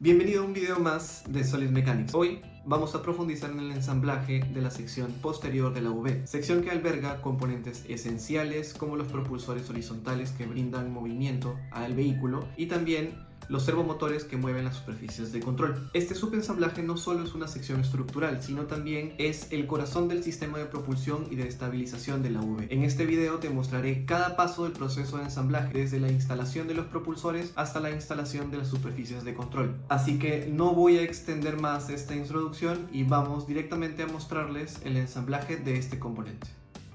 Bienvenido a un video más de Solid Mechanics. Hoy vamos a profundizar en el ensamblaje de la sección posterior de la V, sección que alberga componentes esenciales como los propulsores horizontales que brindan movimiento al vehículo y también los servomotores que mueven las superficies de control. Este subensamblaje no solo es una sección estructural, sino también es el corazón del sistema de propulsión y de estabilización de la V. En este video te mostraré cada paso del proceso de ensamblaje, desde la instalación de los propulsores hasta la instalación de las superficies de control. Así que no voy a extender más esta introducción y vamos directamente a mostrarles el ensamblaje de este componente.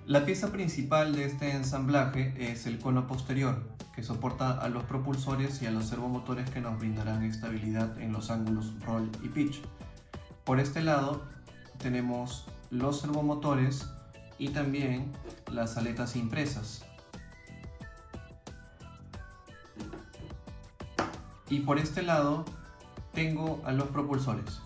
La pieza principal de este ensamblaje es el cono posterior, que soporta a los propulsores y a los servomotores que nos brindarán estabilidad en los ángulos roll y pitch. Por este lado tenemos los servomotores y también las aletas impresas. Y por este lado tengo a los propulsores.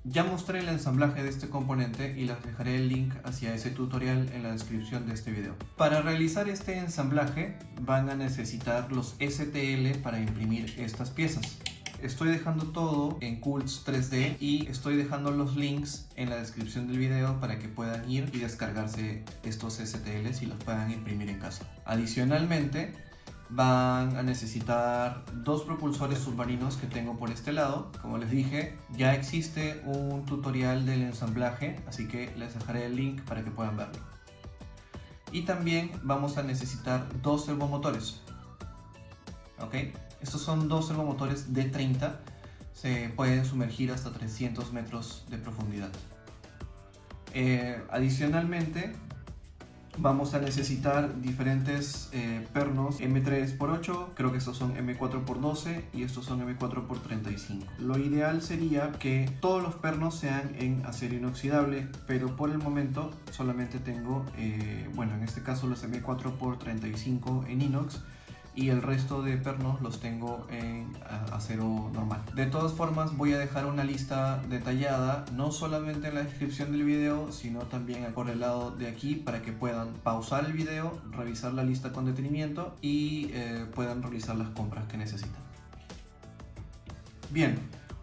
Ya mostré el ensamblaje de este componente y les dejaré el link hacia ese tutorial en la descripción de este video. Para realizar este ensamblaje van a necesitar los STL para imprimir estas piezas. Estoy dejando todo en Cults 3D y estoy dejando los links en la descripción del video para que puedan ir y descargarse estos STLs y los puedan imprimir en casa. Adicionalmente, van a necesitar dos propulsores submarinos que tengo por este lado. Como les dije, ya existe un tutorial del ensamblaje, así que les dejaré el link para que puedan verlo. Y también vamos a necesitar dos servomotores. ¿Ok? Estos son dos servomotores D30, se pueden sumergir hasta 300 metros de profundidad. Adicionalmente, vamos a necesitar diferentes pernos M3x8, creo que estos son M4x12 y estos son M4x35. Lo ideal sería que todos los pernos sean en acero inoxidable, pero por el momento solamente tengo, en este caso los M4x35 en inox, y el resto de pernos los tengo en acero normal. De todas formas, voy a dejar una lista detallada, no solamente en la descripción del video, sino también por el lado de aquí, para que puedan pausar el video, revisar la lista con detenimiento y puedan realizar las compras que necesitan. Bien,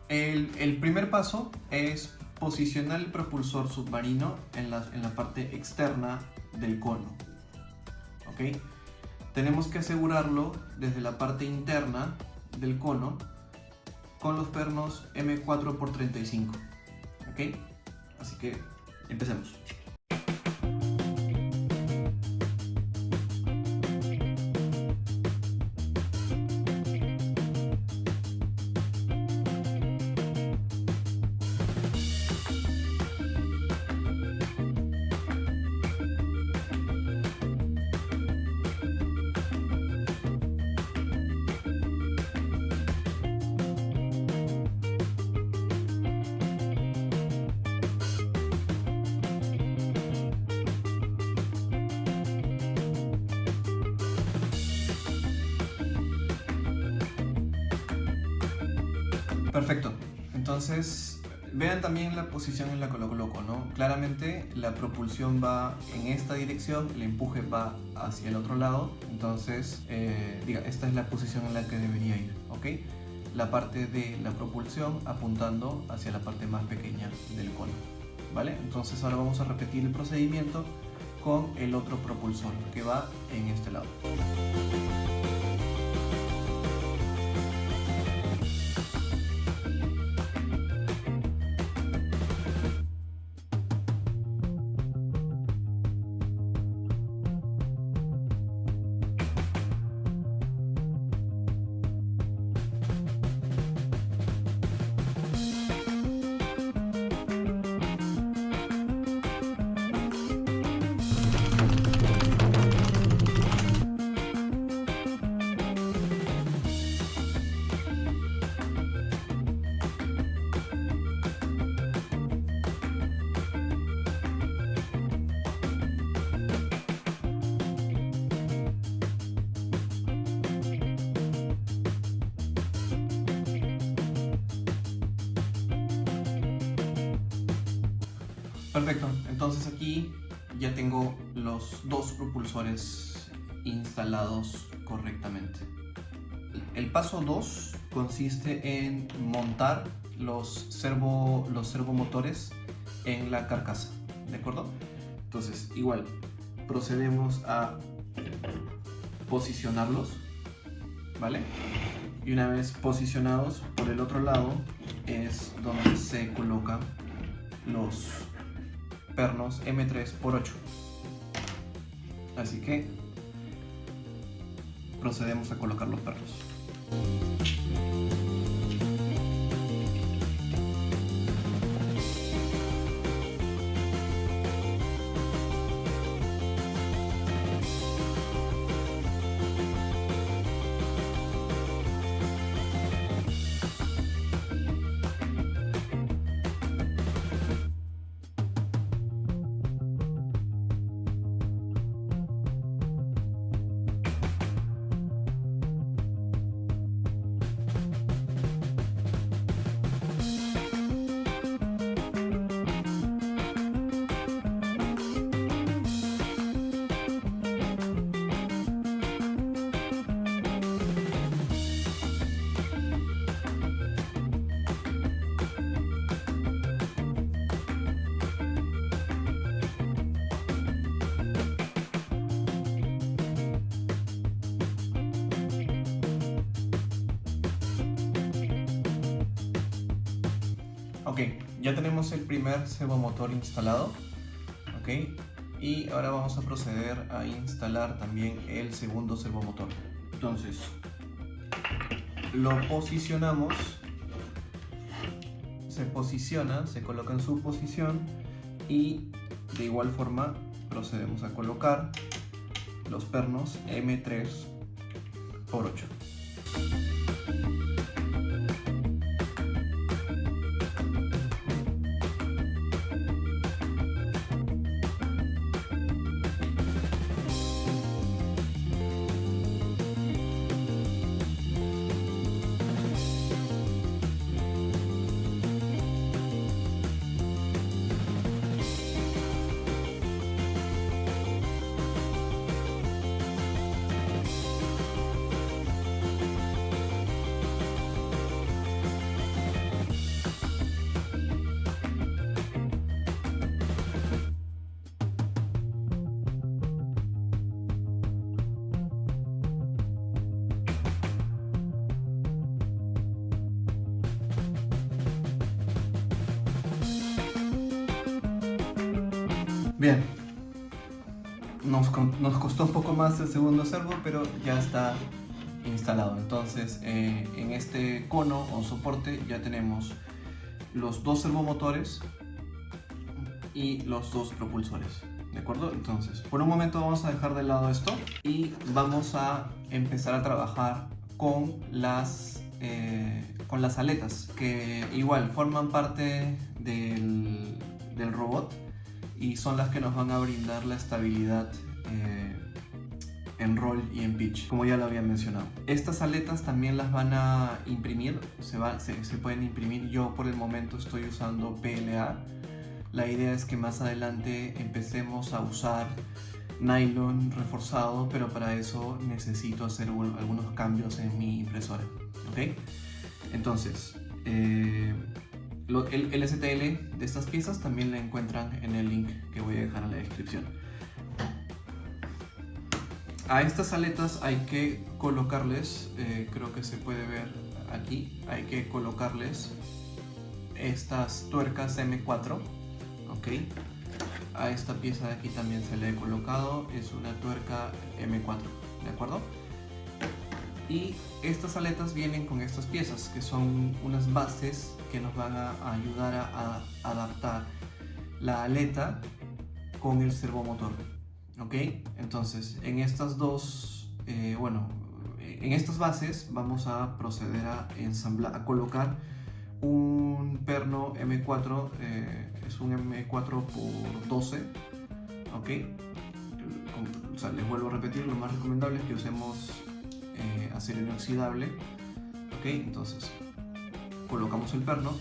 el primer paso es posicionar el propulsor submarino en la parte externa del cono. ¿Ok? Tenemos que asegurarlo desde la parte interna del cono con los pernos M4x35. ¿Ok? Así que empecemos. Perfecto, entonces vean también la posición en la que lo coloco, ¿no? Claramente la propulsión va en esta dirección, el empuje va hacia el otro lado, entonces esta es la posición en la que debería ir, ¿ok? La parte de la propulsión apuntando hacia la parte más pequeña del cono, ¿vale? Entonces ahora vamos a repetir el procedimiento con el otro propulsor que va en este lado. Perfecto, entonces aquí ya tengo los dos propulsores instalados correctamente. El paso 2 consiste en montar los servomotores en la carcasa, ¿de acuerdo? Entonces, igual, procedemos a posicionarlos, ¿vale? Y una vez posicionados, por el otro lado es donde se colocan los pernos M3x8. Así que procedemos a colocar los pernos. Ok, ya tenemos el primer servomotor instalado, ok, y ahora vamos a proceder a instalar también el segundo servomotor. Entonces, lo posicionamos, se posiciona, se coloca en su posición y de igual forma procedemos a colocar los pernos M3x8. Bien, nos costó un poco más el segundo servo, pero ya está instalado. Entonces, en este cono o soporte ya tenemos los dos servomotores y los dos propulsores, ¿de acuerdo? Entonces, por un momento vamos a dejar de lado esto y vamos a empezar a trabajar con las aletas, que igual forman parte del robot y son las que nos van a brindar la estabilidad en roll y en pitch, como ya lo había mencionado. Estas aletas también las van a imprimir, se pueden imprimir. Yo por el momento estoy usando PLA. La idea es que más adelante empecemos a usar nylon reforzado, pero para eso necesito hacer algunos cambios en mi impresora, ¿ok? Entonces, el STL de estas piezas también la encuentran en el link que voy a dejar en la descripción. A estas aletas hay que colocarles, creo que se puede ver aquí, hay que colocarles estas tuercas M4, ok. A esta pieza de aquí también se le he colocado, es una tuerca M4, ¿de acuerdo? Y estas aletas vienen con estas piezas, que son unas bases que nos van a ayudar a adaptar la aleta con el servomotor, ¿ok? Entonces, en estas en estas bases vamos a proceder a ensamblar, a colocar un perno M4, es un M4x12, ¿ok? O sea, les vuelvo a repetir, lo más recomendable es que usemos acero inoxidable, ok. Entonces colocamos el perno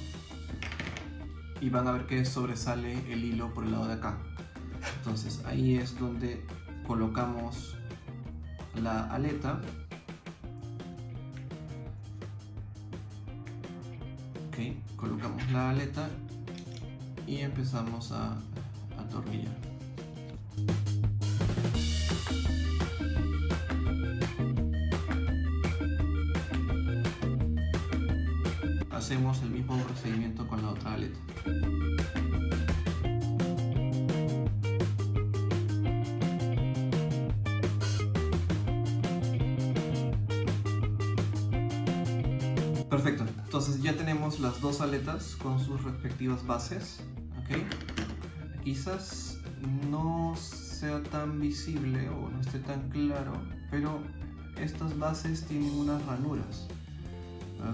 y van a ver que sobresale el hilo por el lado de acá. Entonces ahí es donde colocamos la aleta Ok, colocamos la aleta y empezamos a atornillar. Hacemos el mismo procedimiento con la otra aleta. Perfecto, entonces ya tenemos las dos aletas con sus respectivas bases. ¿Okay? Quizás no sea tan visible o no esté tan claro, pero estas bases tienen unas ranuras.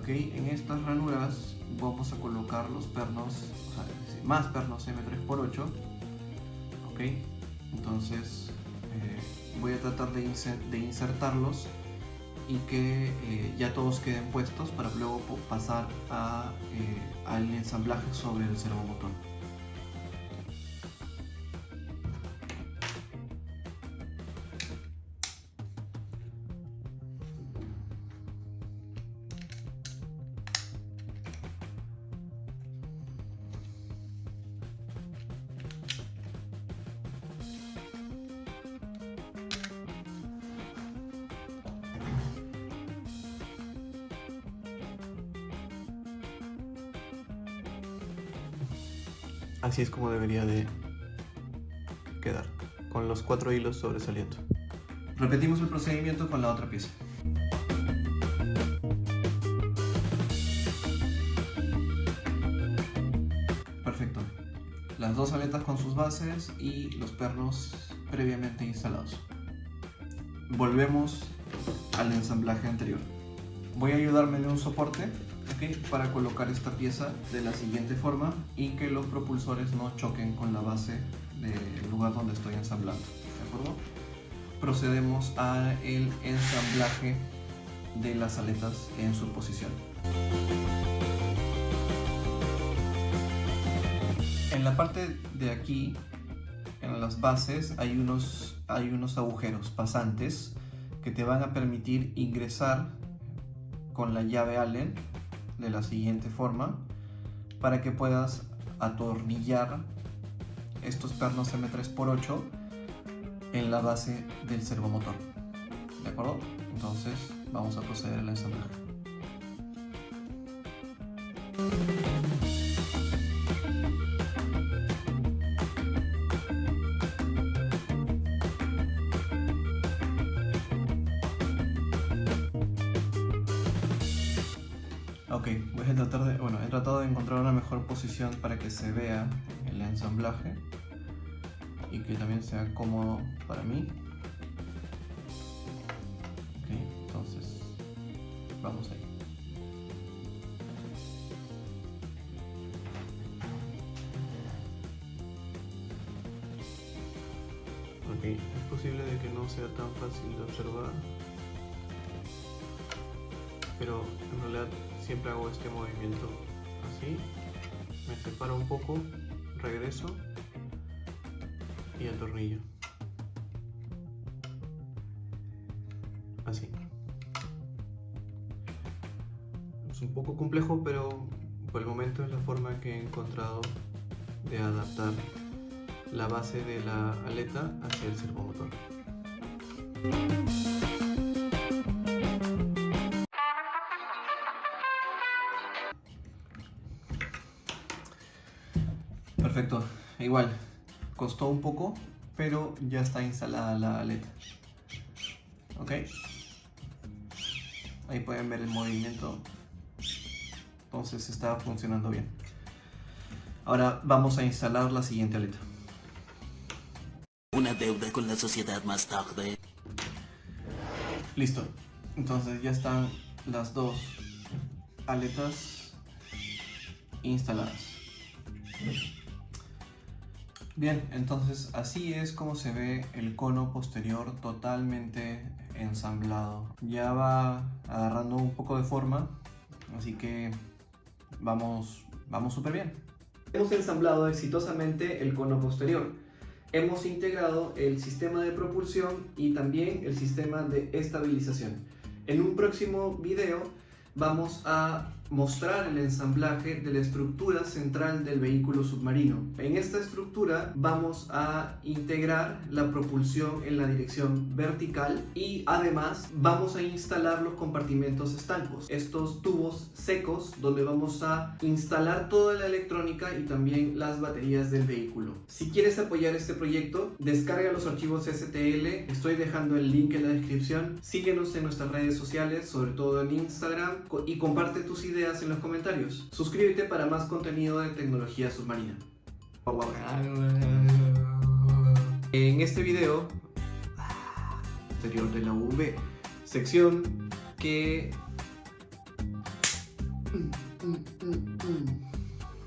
¿Okay? En estas ranuras vamos a colocar los pernos, o sea, más pernos M3x8. ¿Okay? Entonces voy a tratar de insertarlos y que ya todos queden puestos para luego pasar al ensamblaje sobre el servomotor. Así es como debería de quedar, con los 4 hilos sobresaliendo. Repetimos el procedimiento con la otra pieza. Perfecto. Las dos aletas con sus bases y los pernos previamente instalados. Volvemos al ensamblaje anterior. Voy a ayudarme de un soporte, ¿okay? Para colocar esta pieza de la siguiente forma y que los propulsores no choquen con la base del lugar donde estoy ensamblando. ¿De acuerdo? Procedemos al ensamblaje de las aletas en su posición. En la parte de aquí, en las bases, hay unos agujeros pasantes que te van a permitir ingresar con la llave Allen de la siguiente forma para que puedas atornillar estos pernos M3x8 en la base del servomotor. ¿De acuerdo? Entonces vamos a proceder al ensamblaje. Ok, he tratado de encontrar una mejor posición para que se vea el ensamblaje y que también sea cómodo para mí. Ok, entonces vamos ahí. Ok, es posible de que no sea tan fácil de observar, pero en realidad siempre hago este movimiento así, me separo un poco, regreso y atornillo, así. Es un poco complejo, pero por el momento es la forma que he encontrado de adaptar la base de la aleta hacia el servomotor. Perfecto, igual, costó un poco, pero ya está instalada la aleta. Ok, ahí pueden ver el movimiento, entonces está funcionando bien. Ahora vamos a instalar la siguiente aleta. Una deuda con la sociedad más tarde. Listo, entonces ya están las dos aletas instaladas. Bien, entonces así es como se ve el cono posterior totalmente ensamblado. Ya va agarrando un poco de forma, así que vamos súper bien. Hemos ensamblado exitosamente el cono posterior. Hemos integrado el sistema de propulsión y también el sistema de estabilización. En un próximo video vamos a mostrar el ensamblaje de la estructura central del vehículo submarino. En esta estructura vamos a integrar la propulsión en la dirección vertical y además vamos a instalar los compartimentos estancos, estos tubos secos donde vamos a instalar toda la electrónica y también las baterías del vehículo. Si quieres apoyar este proyecto, descarga los archivos STL, estoy dejando el link en la descripción. Síguenos en nuestras redes sociales, sobre todo en Instagram, y comparte tus ideas en los comentarios. Suscríbete para más contenido de tecnología submarina. En este video, exterior de la UV, sección que